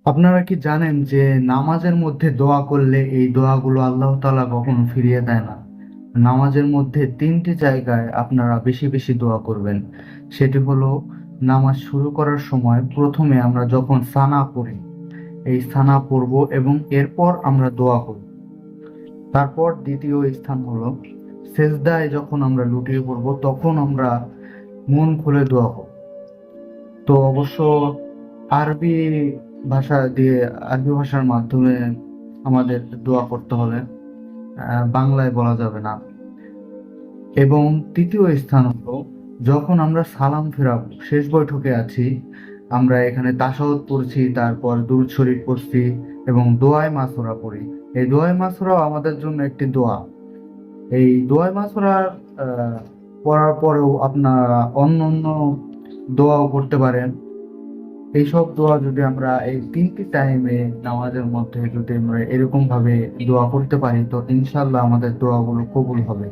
আপনারা কি জানেন যে নামাজের মধ্যে দোয়া করলে এই দোয়াগুলো আল্লাহ তাআলা কখনো ফিরিয়ে দেয় না? নামাজের মধ্যে তিনটি জায়গায় আপনারা বেশি বেশি দোয়া করবেন। সেটি হলো, নামাজ শুরু করার সময় প্রথমে আমরা যখন সানা পড়ি, এই সানা পড়ব এবং এরপর আমরা দোয়া করব। তারপর দ্বিতীয় স্থান হলো, সেজদায় যখন আমরা লুটিয়ে পড়ব তখন আমরা মন খুলে দোয়া করব। তো অবশ্য আরবি ভাষা দিয়ে, আরবি ভাষার মাধ্যমে আমাদের দোয়া করতে হবে, বাংলায় বলা যাবে না। এবং তৃতীয় স্থান হলো, যখন আমরা সালাম ফেরাবো, শেষ বৈঠকে আছি, আমরা এখানে তাশাহুদ পড়ছি, তারপর দুরূদ শরীফ পড়ছি এবং দোয়ায়ে মাসুরা পড়ি। এই দোয়ায়ে মাসুরাও আমাদের জন্য একটি দোয়া। এই দোয়ায়ে মাসুরা আহ, পড়ার পরেও আপনারা অন্য অন্য দোয়াও করতে পারেন। এইসব দোয়া যদি আমরা এই তিনটি টাইমে নামাজের মধ্যে যদি আমরা এরকম ভাবে দোয়া করতে পারি, তো ইনশাল্লাহ আমাদের দোয়াগুলো কবুল হবে।